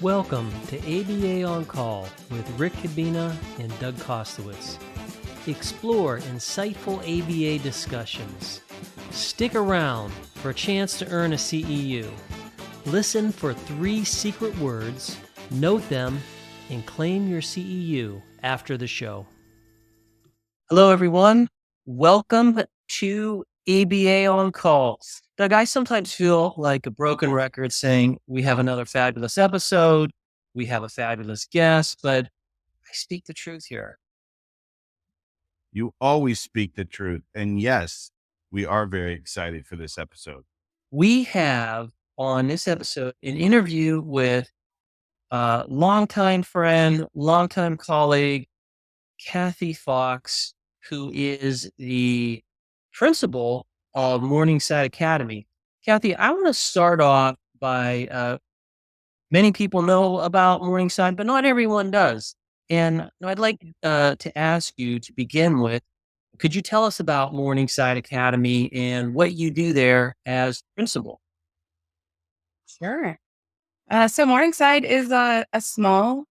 Welcome to ABA On Call with Rick Kubina and Doug Kostewicz. Explore insightful ABA discussions. Stick around for a chance to earn a CEU. Listen for 3 secret words, note them, and claim your CEU after the show. Hello, everyone. Welcome to ABA On Call. Doug, I sometimes feel like a broken record saying we have another fabulous episode, we have a fabulous guest, but I speak the truth here. You always speak the truth. And yes, we are very excited for this episode. We have on this episode an interview with a longtime friend, longtime colleague, Kathy Fox, who is the principal of Morningside Academy. Kathy, I want to start off by many people know about Morningside, but not everyone does. And I'd like to ask you to begin with, could you tell us about Morningside Academy and what you do there as principal? Sure. So Morningside is a small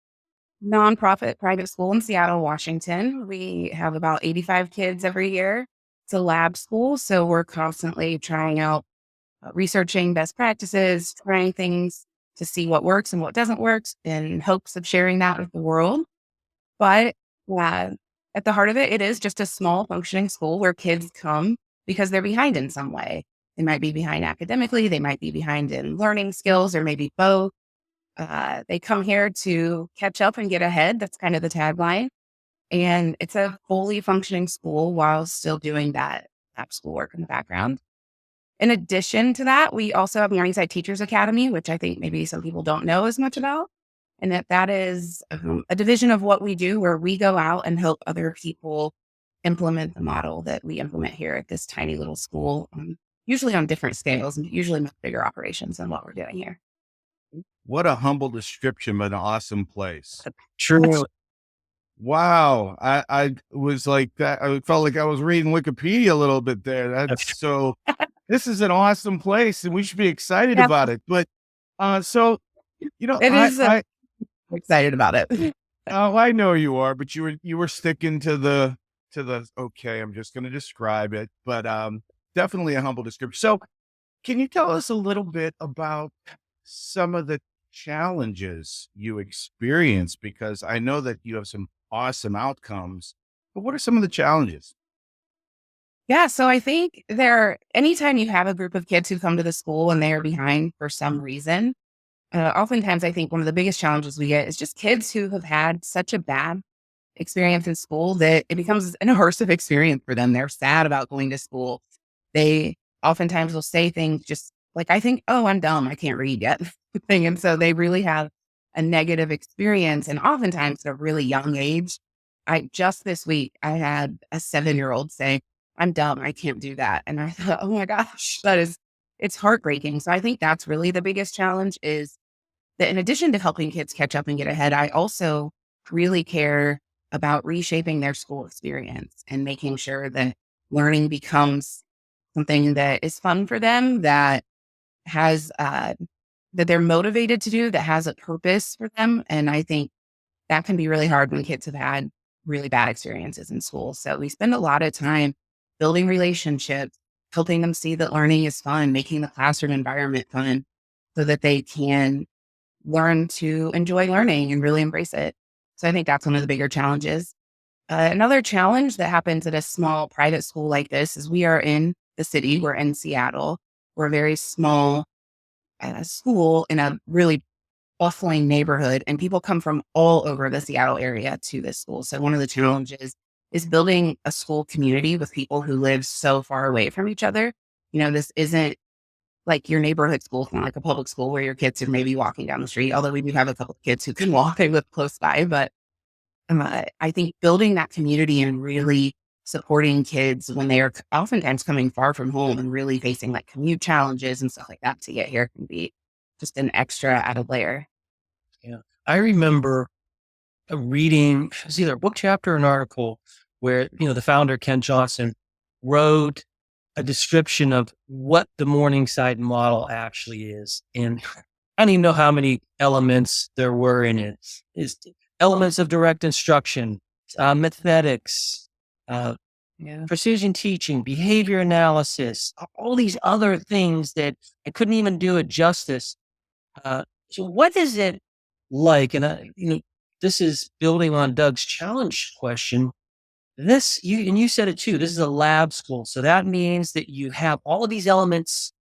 nonprofit private school in Seattle, Washington. We have about 85 kids every year. It's a lab school, so we're constantly trying out researching best practices, trying things to see what works and what doesn't work in hopes of sharing that with the world. But at the heart of it, it is just a small functioning school where kids come because they're behind in some way. They might be behind academically, they might be behind in learning skills, or maybe both. They come here to catch up and get ahead. That's kind of the tagline. And it's a fully functioning school while still doing that lab schoolwork in the background. In addition to that, we also have Morningside Teachers Academy, which I think maybe some people don't know as much about. And that is a division of what we do where we go out and help other people implement the model that we implement here at this tiny little school, usually on different scales and usually much bigger operations than what we're doing here. What a humble description of an awesome place. True. Wow. I was like that. I felt like I was reading Wikipedia a little bit there. So this is an awesome place and we should be excited about it. But so, you know, I'm excited about it. I know you are, but you were sticking to the, okay, I'm just going to describe it, but definitely a humble description. So can you tell us a little bit about some of the challenges you experience? Because I know that you have some awesome outcomes, but what are some of the challenges? Yeah, so I think anytime you have a group of kids who come to the school and they are behind for some reason, oftentimes I think one of the biggest challenges we get is just kids who have had such a bad experience in school that it becomes an immersive experience for them. They're sad about going to school. They oftentimes will say things just like, I think, oh, I'm dumb, I can't read yet. And so they really have a negative experience. And oftentimes at a really young age, just this week, I had a 7-year-old say, I'm dumb, I can't do that. And I thought, oh my gosh, it's heartbreaking. So I think that's really the biggest challenge is that in addition to helping kids catch up and get ahead, I also really care about reshaping their school experience and making sure that learning becomes something that is fun for them, that has, that they're motivated to do, that has a purpose for them. And I think that can be really hard when kids have had really bad experiences in school. So we spend a lot of time building relationships, helping them see that learning is fun, making the classroom environment fun so that they can learn to enjoy learning and really embrace it. So I think that's one of the bigger challenges. Another challenge that happens at a small private school like this is we are in the city. We're in Seattle. We're a very small school in a really bustling neighborhood, and people come from all over the Seattle area to this school. So one of the challenges is building a school community with people who live so far away from each other. You know, this isn't like your neighborhood school, it's not like a public school where your kids are maybe walking down the street, although we do have a couple of kids who can walk, they live close by. But I think building that community and really supporting kids when they are oftentimes coming far from home and really facing like commute challenges and stuff like that to get here can be just an extra added layer. Yeah. I remember reading, it was either a book chapter or an article where, the founder, Ken Johnson, wrote a description of what the Morningside model actually is. And I don't even know how many elements there were in it. It's elements of direct instruction, mathematics, precision teaching, behavior analysis, all these other things that I couldn't even do it justice. So what is it like? And this is building on Doug's challenge question. You said it too. This is a lab school, so that means that you have all of these elements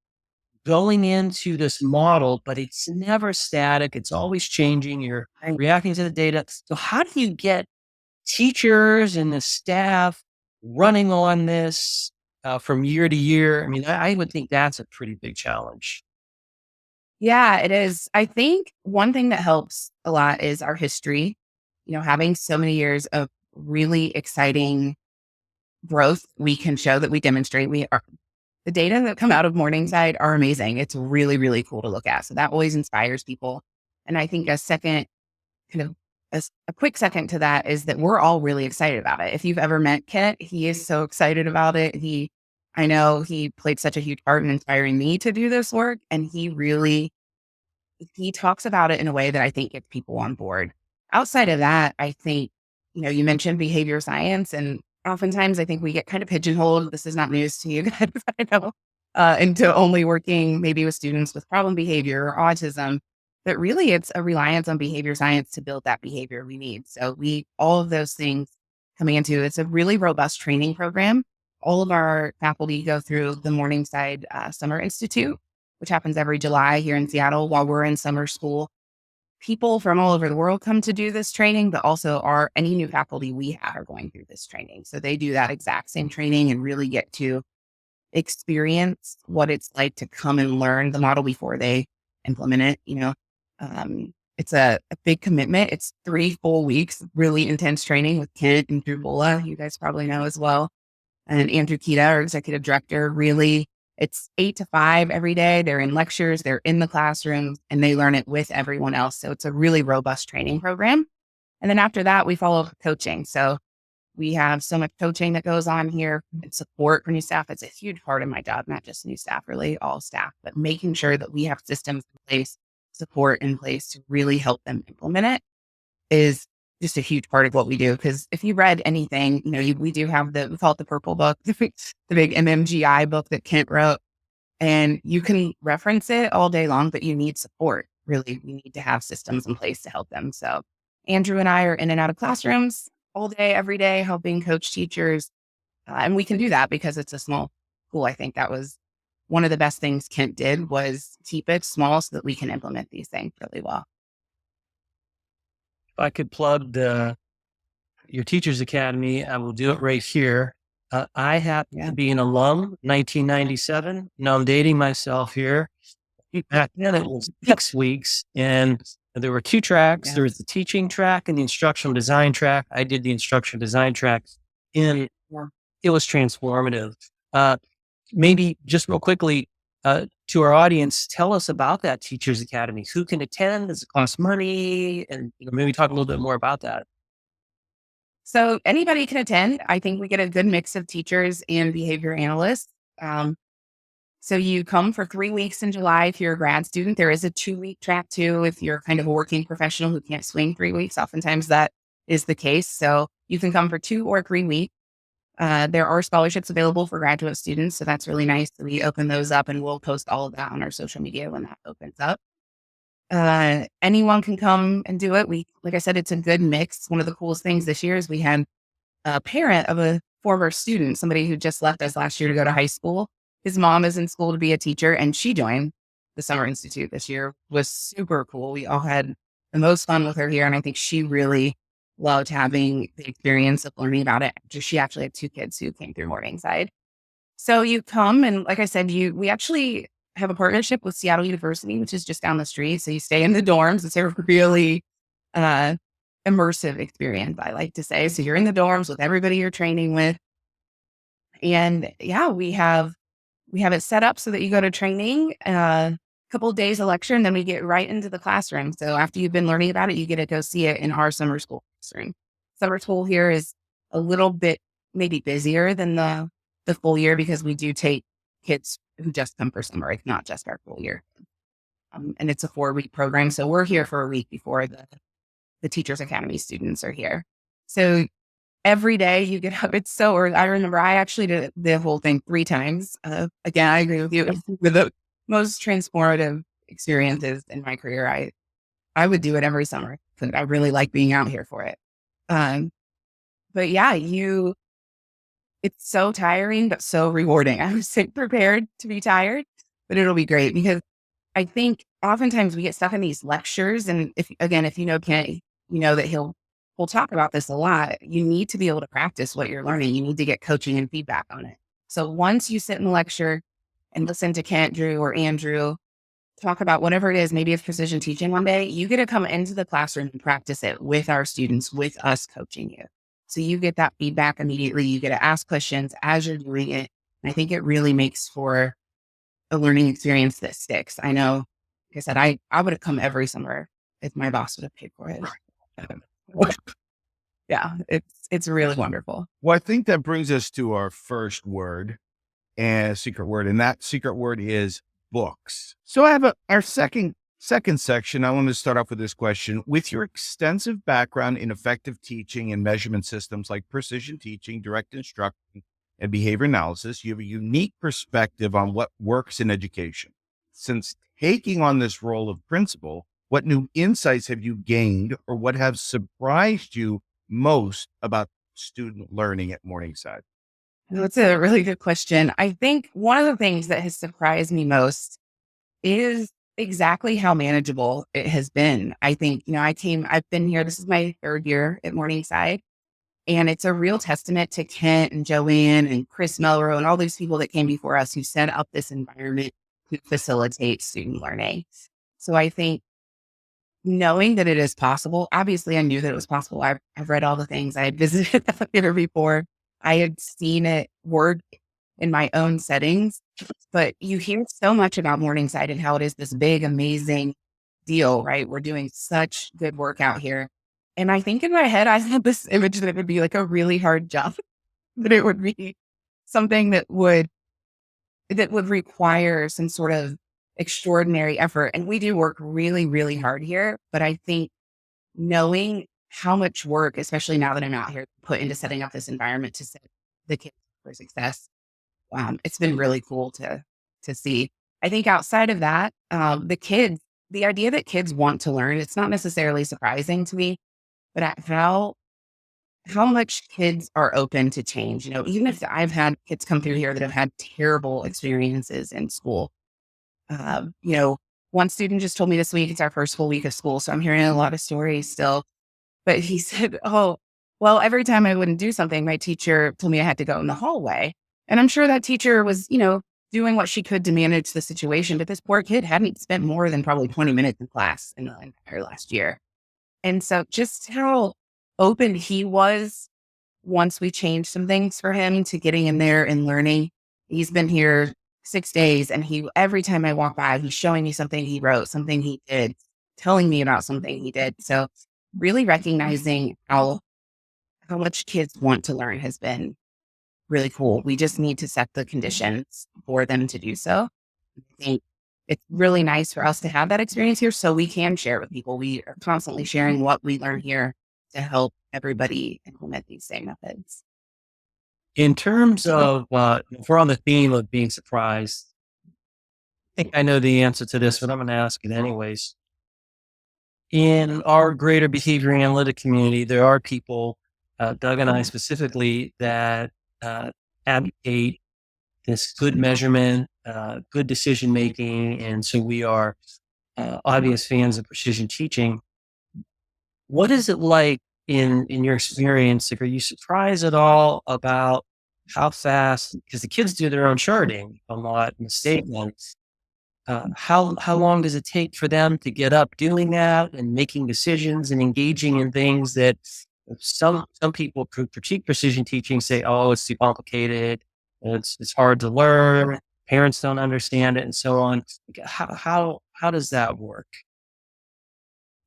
going into this model, but it's never static. It's always changing. You're reacting to the data. So how do you get teachers and the staff running on this from year to year? I mean, I would think that's a pretty big challenge. Yeah, it is. I think one thing that helps a lot is our history, having so many years of really exciting growth. We can show that we demonstrate the data that come out of Morningside are amazing. It's really, really cool to look at. So that always inspires people. And I think a second, a quick second to that is that we're all really excited about it. If you've ever met Kent, he is so excited about it. I know he played such a huge part in inspiring me to do this work. And he talks about it in a way that I think gets people on board. Outside of that, I think, you mentioned behavior science, and oftentimes I think we get kind of pigeonholed. This is not news to you guys, I know, into only working maybe with students with problem behavior or autism, but really it's a reliance on behavior science to build that behavior we need. So all of those things coming into, it's a really robust training program. All of our faculty go through the Morningside Summer Institute, which happens every July here in Seattle while we're in summer school. People from all over the world come to do this training, but also any new faculty we have are going through this training. So they do that exact same training and really get to experience what it's like to come and learn the model before they implement it. It's a big commitment. It's 3 full weeks, really intense training with Kent and Drew Bola, you guys probably know as well. And Andrew Kita, our executive director, really, it's 8 to 5 every day. They're in lectures, they're in the classrooms, and they learn it with everyone else. So it's a really robust training program. And then after that, we follow coaching. So we have so much coaching that goes on here and support for new staff. It's a huge part of my job, not just new staff, really all staff, but making sure that we have systems in place, support in place to really help them implement it is just a huge part of what we do. Because if you read anything, we do have we call it the purple book, the big MMGI book that Kent wrote, and you can reference it all day long, but you need support. Really, we need to have systems in place to help them. So Andrew and I are in and out of classrooms all day, every day, helping coach teachers. And we can do that because it's a small school. I think that was one of the best things Kent did, was keep it small so that we can implement these things really well. If I could plug your Teachers Academy, I will do it right here. I happen to be an alum, 1997. Now I'm dating myself here. Back then it was 6 weeks, and there were 2 tracks. There was the teaching track and the instructional design track. I did the instructional design track, and it was transformative. Maybe just real quickly, to our audience, tell us about that Teachers Academy. Who can attend? Does it cost money? And maybe talk a little bit more about that. So anybody can attend. I think we get a good mix of teachers and behavior analysts. So you come for 3 weeks in July if you're a grad student. There is a 2-week track too if you're kind of a working professional who can't swing 3 weeks. Oftentimes that is the case. So you can come for 2 or 3 weeks. There are scholarships available for graduate students, so that's really nice. We open those up, and we'll post all of that on our social media when that opens up. Anyone can come and do it. Like I said, it's a good mix. One of the coolest things this year is we had a parent of a former student, somebody who just left us last year to go to high school. His mom is in school to be a teacher, and she joined the Summer Institute this year. It was super cool. We all had the most fun with her here, and I think she really loved having the experience of learning about it. She actually had 2 kids who came through Morningside. So you come, and like I said, we actually have a partnership with Seattle University, which is just down the street. So you stay in the dorms. It's a really immersive experience, I like to say. So you're in the dorms with everybody you're training with. And yeah, we have it set up so that you go to training, a couple of days of lecture, and then we get right into the classroom. So after you've been learning about it, you get to go see it in our summer school classroom. Summer school here is a little bit maybe busier than the full year because we do take kids who just come for summer. It's not just our full year. and it's a 4-week program. So we're here for a week before the Teachers Academy students are here. So every day you get up, it's so early. I remember I actually did the whole thing 3 times. Again, I agree with you. It's with the most transformative experiences in my career. I would do it every summer because I really like being out here for it. But yeah, it's so tiring, but so rewarding. I was so prepared to be tired, but it'll be great because I think oftentimes we get stuck in these lectures. And if you know Kent, you know that we'll talk about this a lot. You need to be able to practice what you're learning. You need to get coaching and feedback on it. So once you sit in the lecture and listen to Kent, Drew, or Andrew talk about whatever it is, maybe it's precision teaching one day, you get to come into the classroom and practice it with our students, with us coaching you. So you get that feedback immediately. You get to ask questions as you're doing it. And I think it really makes for a learning experience that sticks. I know, like I said, I would have come every summer if my boss would have paid for it. Yeah, it's really wonderful. Well, I think that brings us to our first word and secret word, and that secret word is books. So I have our second section. I want to start off with this question. With your extensive background in effective teaching and measurement systems like precision teaching, direct instruction, and behavior analysis, you have a unique perspective on what works in education. Since taking on this role of principal, what new insights have you gained, or what have surprised you most about student learning at Morningside? That's a really good question. I think one of the things that has surprised me most is exactly how manageable it has been. I think, I've been here, this is my 3rd year at Morningside, and it's a real testament to Kent and Joanne and Chris Melro and all these people that came before us who set up this environment to facilitate student learning. So I think knowing that it is possible, obviously I knew that it was possible. I've read all the things. I had visited the theater before. I had seen it work in my own settings, but you hear so much about Morningside and how it is this big, amazing deal, right? We're doing such good work out here. And I think in my head, I had this image that it would be like a really hard job, that it would be something that would require some sort of extraordinary effort. And we do work really, really hard here. But I think knowing how much work, especially now that I'm out here, put into setting up this environment to set the kids for success, it's been really cool to see. I think outside of that, the idea that kids want to learn, it's not necessarily surprising to me, but at how much kids are open to change. Even if I've had kids come through here that have had terrible experiences in school. One student just told me this week, it's our first full week of school, so I'm hearing a lot of stories still. But he said, oh, well, every time I wouldn't do something, my teacher told me I had to go in the hallway. And I'm sure that teacher was, doing what she could to manage the situation. But this poor kid hadn't spent more than probably 20 minutes in class in the entire last year. And so just how open he was once we changed some things for him to getting in there and learning. He's been here 6 days, and every time I walk by, he's showing me something he wrote, something he did, telling me about something he did. So really recognizing how much kids want to learn has been really cool. We just need to set the conditions for them to do so. I think it's really nice for us to have that experience here so we can share it with people. We are constantly sharing what we learn here to help everybody implement these same methods. In terms of, if we're on the theme of being surprised, I think I know the answer to this, but I'm going to ask it anyways. In our greater behavior analytic community, there are people, Doug and I specifically, that advocate this good measurement, good decision making, and so we are obvious fans of precision teaching. What is it like in your experience? Like, are you surprised at all about how fast? Because the kids do their own charting, I'm not mistaken. How long does it take for them to get up doing that and making decisions and engaging in things that some people who critique precision teaching say, oh, it's too complicated, it's hard to learn, parents don't understand it, and so on. How does that work?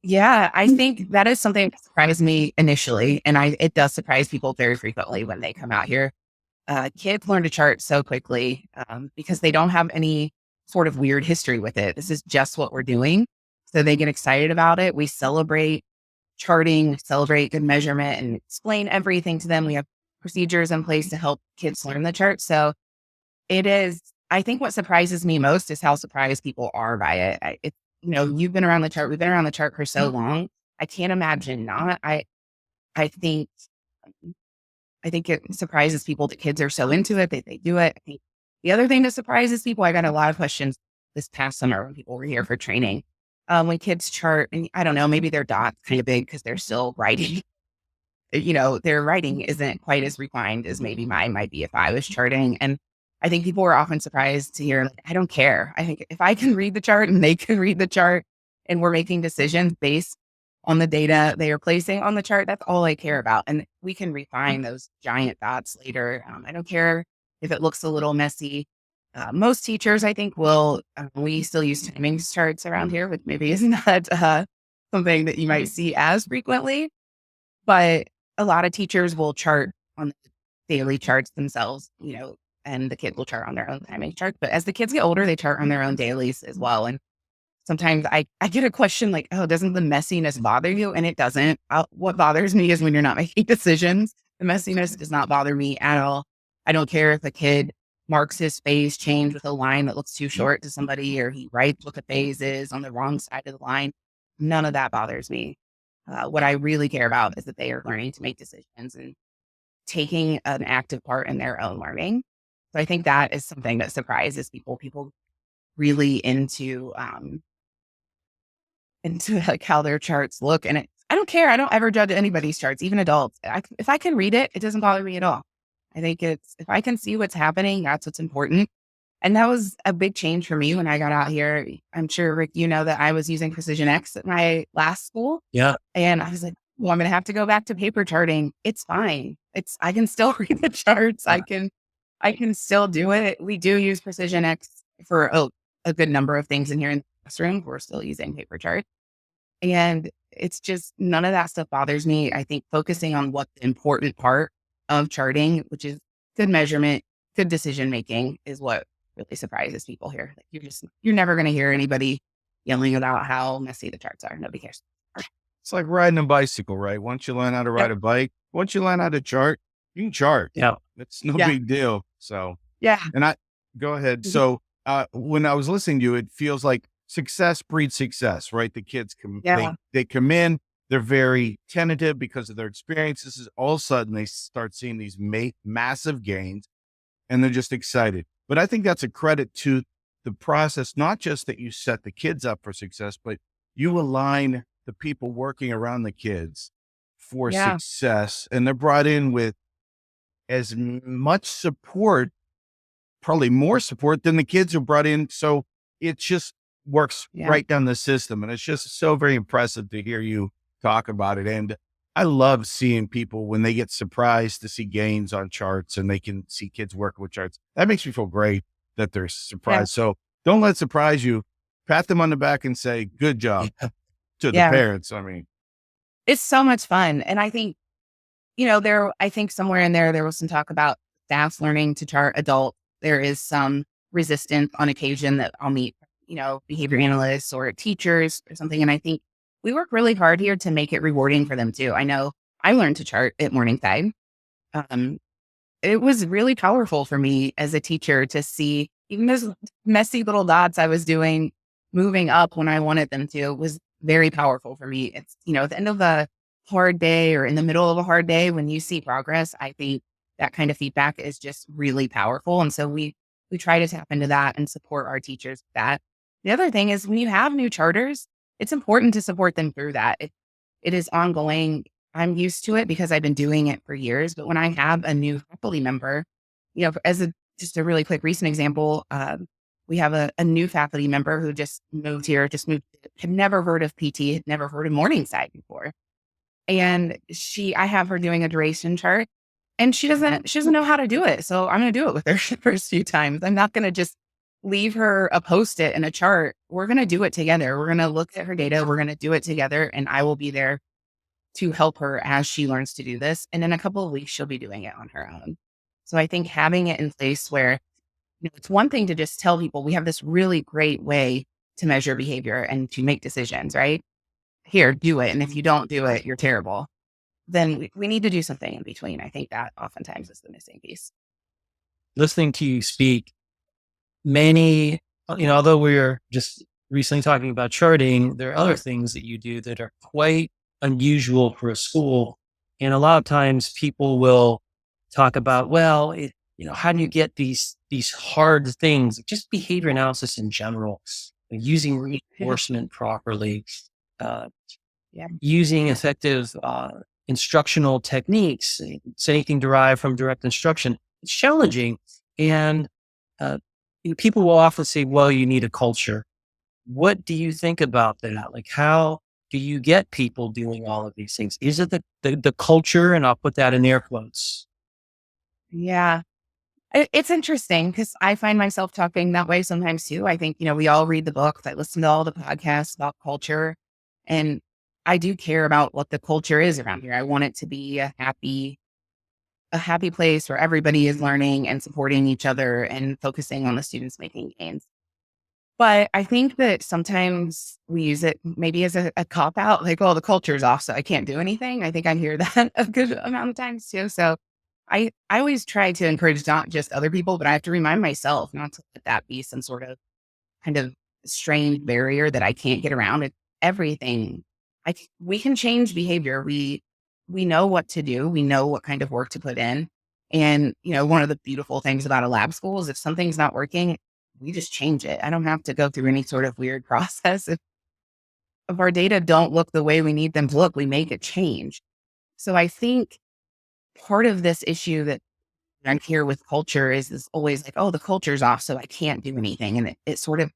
Yeah, I think that is something that surprised me initially, and it does surprise people very frequently when they come out here. Kids learn to chart so quickly because they don't have any sort of weird history with it. This is just what we're doing. So they get excited about it. We celebrate charting, celebrate good measurement, and explain everything to them. We have procedures in place to help kids learn the chart. So it is, I think what surprises me most is how surprised people are by it. You've been around the chart. We've been around the chart for so long. I can't imagine not. I think it surprises people that kids are so into it, that they do it. I think the other thing that surprises people, I got a lot of questions this past summer when people were here for training. When kids chart, and I don't know, maybe their dot's kind of big because they're still writing. Their writing isn't quite as refined as maybe mine might be if I was charting. And I think people are often surprised to hear, like, I don't care. I think if I can read the chart and they can read the chart and we're making decisions based on the data they are placing on the chart, that's all I care about. And we can refine those giant dots later. I don't care if it looks a little messy. Most teachers, I think, will, we still use timing charts around here, which maybe is not something that you might see as frequently, but a lot of teachers will chart on the daily charts themselves, and the kids will chart on their own timing charts. But as the kids get older, they chart on their own dailies as well. And sometimes I get a question like, oh, doesn't the messiness bother you? And it doesn't. What bothers me is when you're not making decisions. The messiness does not bother me at all. I don't care if a kid marks his phase change with a line that looks too short to somebody, or he writes what the phase is on the wrong side of the line. None of that bothers me. What I really care about is that they are learning to make decisions and taking an active part in their own learning. So I think that is something that surprises people. People really into like how their charts look. And I don't care. I don't ever judge anybody's charts, even adults. If I can read it, it doesn't bother me at all. I think if I can see what's happening, that's what's important. And that was a big change for me when I got out here. I'm sure, Rick, that I was using Precision X at my last school. Yeah. And I was like, well, I'm going to have to go back to paper charting. It's fine. I can still read the charts. I can still do it. We do use Precision X for a good number of things in here in the classroom. We're still using paper charts. And it's just, none of that stuff bothers me. I think focusing on what the important part of charting, which is good measurement, good decision making, is what really surprises people here. Like, you're never going to hear anybody yelling about how messy the charts are. Nobody cares. It's like riding a bicycle, right? Once you learn how to ride a bike, once you learn how to chart, you can chart. Yeah. It's no big deal. So, yeah. And go ahead. So, when I was listening to you, it feels like success breeds success, right? The kids they come in, they're very tentative because of their experiences. All of a sudden, they start seeing these massive gains, and they're just excited. But I think that's a credit to the process, not just that you set the kids up for success, but you align the people working around the kids for success. And they're brought in with as much support, probably more support than the kids are brought in. So it just works right down the system. And it's just so very impressive to hear you talk about it. And I love seeing people when they get surprised to see gains on charts and they can see kids working with charts. That makes me feel great that they're surprised. So don't let it surprise you. Pat them on the back and say, good job to the parents. I mean, it's so much fun. And I think, I think somewhere in there was some talk about staff learning to chart adult. There is some resistance on occasion that I'll meet, behavior analysts or teachers or something. And I think we work really hard here to make it rewarding for them too. I know I learned to chart at Morningside. It was really powerful for me as a teacher to see even those messy little dots I was doing moving up when I wanted them to. Was very powerful for me. It's, at the end of a hard day or in the middle of a hard day, when you see progress, I think that kind of feedback is just really powerful. And so we try to tap into that and support our teachers with that. The other thing is when you have new charters, it's important to support them through that. It is ongoing. I'm used to it because I've been doing it for years. But when I have a new faculty member, just a really quick recent example, we have a new faculty member who just moved here, had never heard of PT, had never heard of Morningside before. And I have her doing a duration chart, and she doesn't know how to do it. So I'm going to do it with her the first few times. I'm not going to just leave her a Post-it and a chart. We're going to do it together. We're going to look at her data. We're going to do it together. And I will be there to help her as she learns to do this. And in a couple of weeks, she'll be doing it on her own. So I think having it in place where It's one thing to just tell people we have this really great way to measure behavior and to make decisions, right? Here, do it. And if you don't do it, you're terrible. Then we need to do something in between. I think that oftentimes is the missing piece. Listening to you speak, many, although we're just recently talking about charting, there are other things that you do that are quite unusual for a school. And a lot of times people will talk about, well, how do you get these hard things, just behavior analysis in general, using reinforcement properly, Yeah. using effective instructional techniques. It's anything derived from direct instruction. It's challenging. And people will often say, well, you need a culture. What do you think about that? Like, how do you get people doing all of these things? Is it the culture? And I'll put that in air quotes. Yeah. It's interesting because I find myself talking that way sometimes too. I think, we all read the books. I listen to all the podcasts about culture, and I do care about what the culture is around here. I want it to be a happy place where everybody is learning and supporting each other and focusing on the students making gains. But I think that sometimes we use it maybe as a cop out, like, oh, the culture's off, so I can't do anything. I think I hear that a good amount of times too. So I always try to encourage not just other people, but I have to remind myself not to let that be some sort of kind of strange barrier that I can't get around. It's everything. We can change behavior. We know what to do. We know what kind of work to put in. And, one of the beautiful things about a lab school is if something's not working, we just change it. I don't have to go through any sort of weird process. If our data don't look the way we need them to look, we make a change. So I think part of this issue that I'm here with culture is always like, oh, the culture's off, so I can't do anything. And it sort of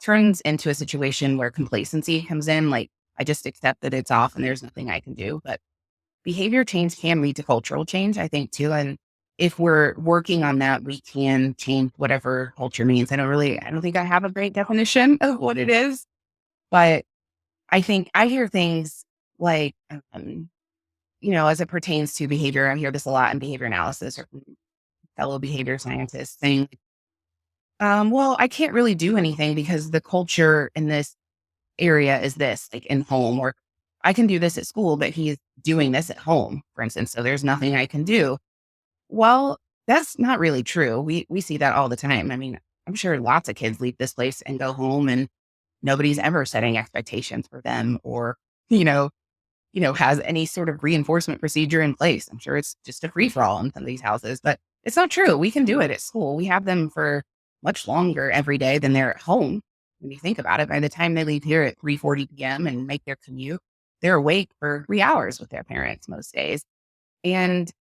turns into a situation where complacency comes in. Like, I just accept that it's off and there's nothing I can do. But behavior change can lead to cultural change, I think, too. And if we're working on that, we can change whatever culture means. I don't think I have a great definition of what it is, but I think I hear things like, as it pertains to behavior, I hear this a lot in behavior analysis or from fellow behavior scientists saying, well, I can't really do anything because the culture in this area is this, like in home, or I can do this at school, but he's doing this at home, for instance. So there's nothing I can do. Well, that's not really true. We see that all the time. I mean, I'm sure lots of kids leave this place and go home and nobody's ever setting expectations for them or, has any sort of reinforcement procedure in place. I'm sure it's just a free for all in some of these houses, but it's not true. We can do it at school. We have them for much longer every day than they're at home. When you think about it, by the time they leave here at 3:40 p.m. and make their commute, they're awake for 3 hours with their parents most days. And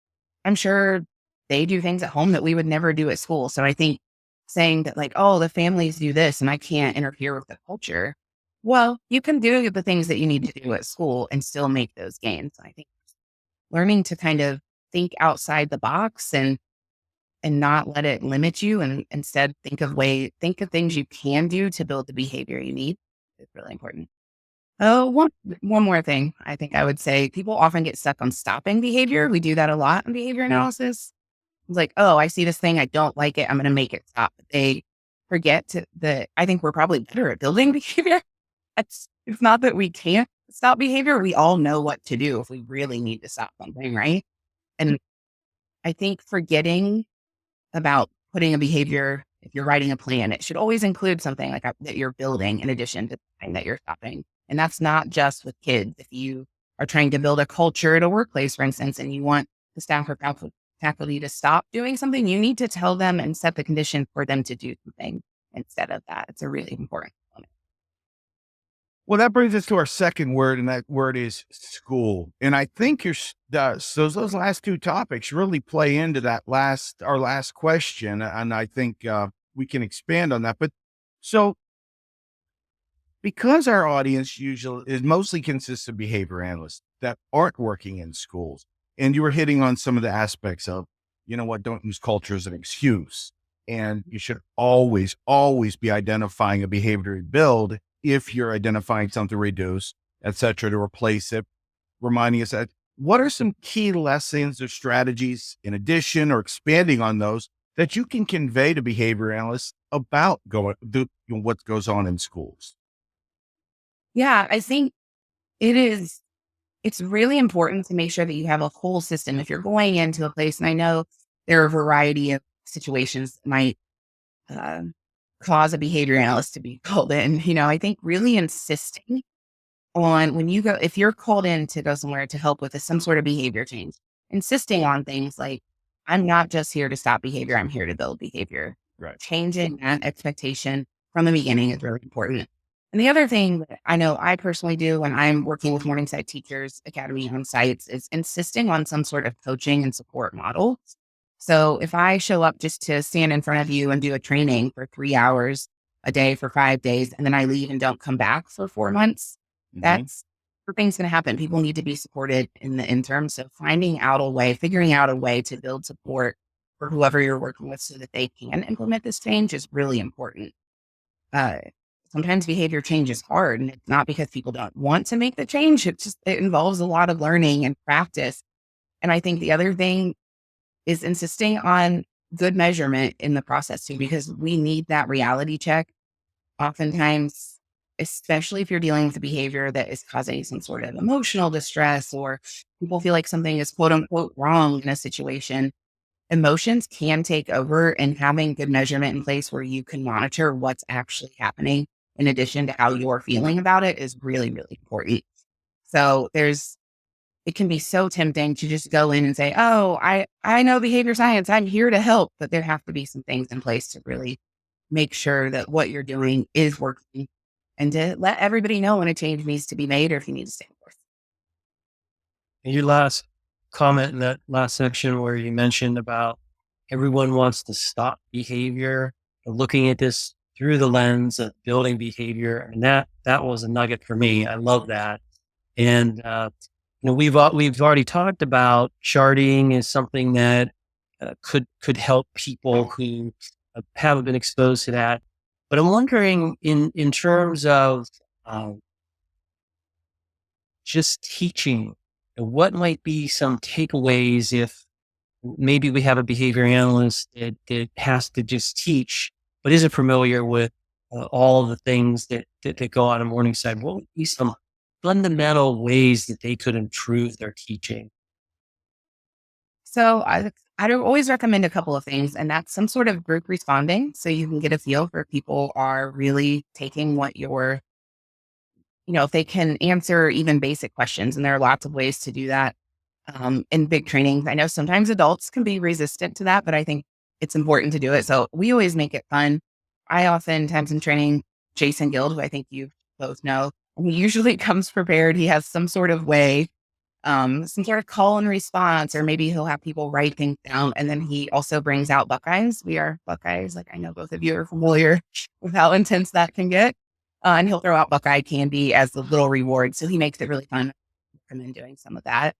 I'm sure they do things at home that we would never do at school. So I think saying that like, oh, the families do this and I can't interfere with the culture. Well, you can do the things that you need to do at school and still make those gains. I think learning to kind of think outside the box and not let it limit you and instead think of things you can do to build the behavior you need is really important. Oh, one more thing I think I would say, people often get stuck on stopping behavior. We do that a lot in behavior analysis. It's like, oh, I see this thing, I don't like it, I'm going to make it stop. They forget I think we're probably better at building behavior. It's not that we can't stop behavior. We all know what to do if we really need to stop something, right? And I think forgetting about putting a behavior, if you're writing a plan, it should always include something like that you're building in addition to the thing that you're stopping. And that's not just with kids. If you are trying to build a culture at a workplace, for instance, and you want the staff or faculty to stop doing something, you need to tell them and set the condition for them to do something instead of that. It's a really important element. Well, that brings us to our second word, and that word is school. And I think those last two topics really play into our last question, and I think we can expand on that. But so, because our audience mostly consists of behavior analysts that aren't working in schools, and you were hitting on some of the aspects of, don't use culture as an excuse, and you should always be identifying a behavior to build. If you're identifying something to reduce, et cetera, to replace it, reminding us that what are some key lessons or strategies in addition or expanding on those that you can convey to behavior analysts about what goes on in schools? Yeah, I think it's really important to make sure that you have a whole system. If you're going into a place, and I know there are a variety of situations that might um, cause a behavior analyst to be called in, I think really insisting on when you go, if you're called in to go somewhere to help with some sort of behavior change, insisting on things like, I'm not just here to stop behavior, I'm here to build behavior. Right. Changing that expectation from the beginning is really important. And the other thing that I know I personally do when I'm working with Morningside Teachers Academy on sites is insisting on some sort of coaching and support model. So if I show up just to stand in front of you and do a training for 3 hours a day for 5 days, and then I leave and don't come back for 4 months, that's where things going to happen. People need to be supported in the interim. So figuring out a way to build support for whoever you're working with so that they can implement this change is really important. Uh, Sometimes behavior change is hard, and it's not because people don't want to make the change. It involves a lot of learning and practice. And I think the other thing is insisting on good measurement in the process too, because we need that reality check. Oftentimes, especially if you're dealing with a behavior that is causing some sort of emotional distress, or people feel like something is quote unquote wrong in a situation, emotions can take over, and having good measurement in place where you can monitor what's actually happening in addition to how you're feeling about it is really, really important. So it can be so tempting to just go in and say, oh, I know behavior science, I'm here to help. But there have to be some things in place to really make sure that what you're doing is working, and to let everybody know when a change needs to be made or if you need to stay course. Your last comment in that last section where you mentioned about everyone wants to stop behavior, looking at this through the lens of building behavior. And that was a nugget for me. I love that. And, we've already talked about charting as something that could help people who haven't been exposed to that. But I'm wondering in terms of just teaching, what might be some takeaways if maybe we have a behavior analyst that has to just teach, but isn't familiar with all of the things that go on in Morningside? What would be some fundamental ways that they could improve their teaching? So I do always recommend a couple of things, and that's some sort of group responding. So you can get a feel for if people are really taking what if they can answer even basic questions. And there are lots of ways to do that in big trainings. I know sometimes adults can be resistant to that, but I think it's important to do it. So we always make it fun. I oftentimes in training Jason Guild, who I think you both know, and he usually comes prepared. He has some sort of way, some sort of call and response, or maybe he'll have people write things down. And then he also brings out Buckeyes. We are Buckeyes. Like I know both of you are familiar with how intense that can get. And he'll throw out Buckeye candy as the little reward. So he makes it really fun. I recommend doing some of that.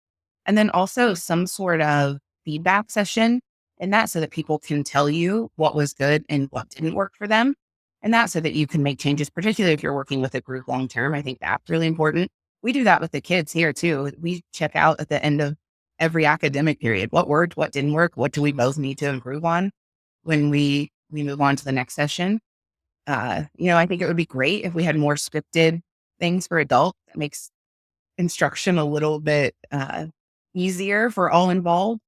And then also some sort of feedback session in that, so that people can tell you what was good and what didn't work for them. And that so that you can make changes, particularly if you're working with a group long term. I think that's really important. We do that with the kids here too. We check out at the end of every academic period, what worked, what didn't work, what do we both need to improve on when we move on to the next session. I think it would be great if we had more scripted things for adults. That makes instruction a little bit easier for all involved.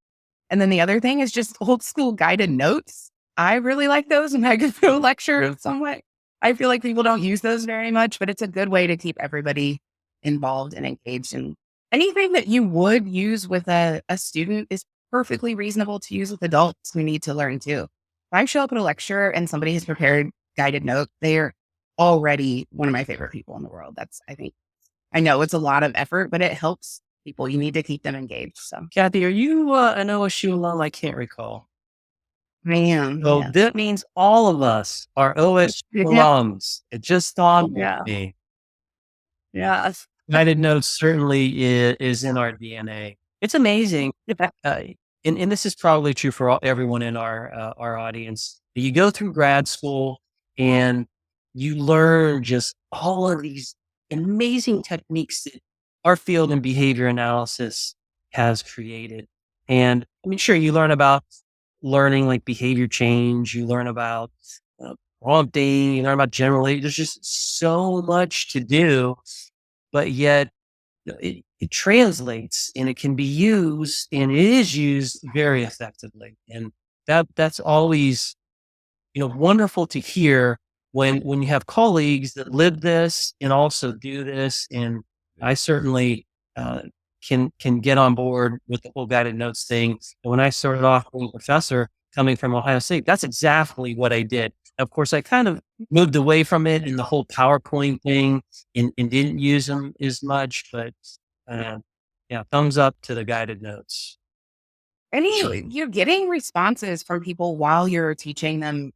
And then the other thing is just old school guided notes. I really like those when I go to a lecture in some way. I feel like people don't use those very much, but it's a good way to keep everybody involved and engaged. And anything that you would use with a student is perfectly reasonable to use with adults who need to learn too. If I show up at a lecture and somebody has prepared guided notes, they're already one of my favorite people in the world. I know it's a lot of effort, but it helps people. You need to keep them engaged. So, Kathy, are you an OSU alum? I can't recall. Man. So that means all of us are OSU alums. It just dawned on me. Yeah. Guided notes certainly is in our DNA. It's amazing. And this is probably true for everyone in our audience. You go through grad school and you learn just all of these amazing techniques that our field in behavior analysis has created. And I mean, sure, you learn about learning like behavior change. You learn about prompting. You learn about generally. There's just so much to do, but yet it translates and it can be used, and it is used very effectively. And that's always, wonderful to hear when you have colleagues that live this and also do this. And I certainly can get on board with the whole guided notes thing. And when I started off being a professor coming from Ohio State, that's exactly what I did. Of course, I kind of moved away from it and the whole PowerPoint thing and didn't use them as much, but yeah, thumbs up to the guided notes. And you're getting responses from people while you're teaching them,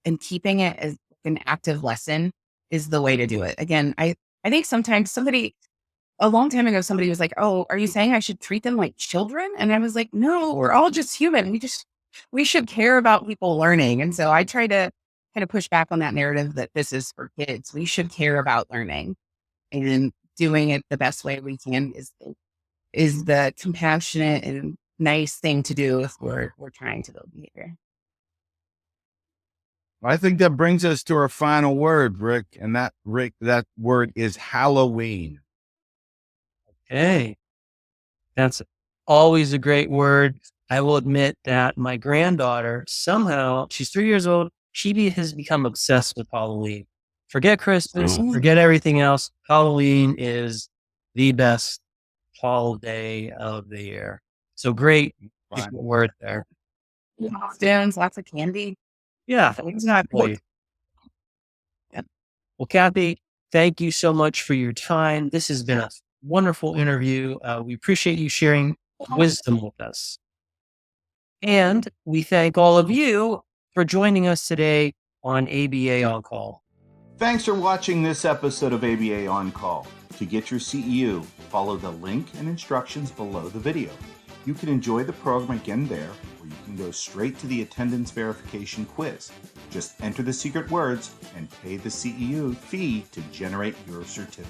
and keeping it as an active lesson is the way to do it. Again, I think sometimes a long time ago, somebody was like, "Oh, are you saying I should treat them like children?" And I was like, "No, we're all just human. We should care about people learning." And so I try to kind of push back on that narrative that this is for kids. We should care about learning, and doing it the best way we can is the compassionate and nice thing to do if we're trying to build behavior. I think that brings us to our final word, Rick. And that word is Halloween. Hey, that's always a great word. I will admit that my granddaughter, somehow, she's 3 years old. She has become obsessed with Halloween. Forget Christmas, forget everything else. Halloween is the best holiday of the year. So great word there. Stones, lots of candy. Yeah, exactly. Yeah. Well, Kathy, thank you so much for your time. This has been a wonderful interview. We appreciate you sharing wisdom with us. And we thank all of you for joining us today on ABA On Call. Thanks for watching this episode of ABA On Call. To get your CEU, follow the link and instructions below the video. You can enjoy the program again there, or you can go straight to the attendance verification quiz. Just enter the secret words and pay the CEU fee to generate your certificate.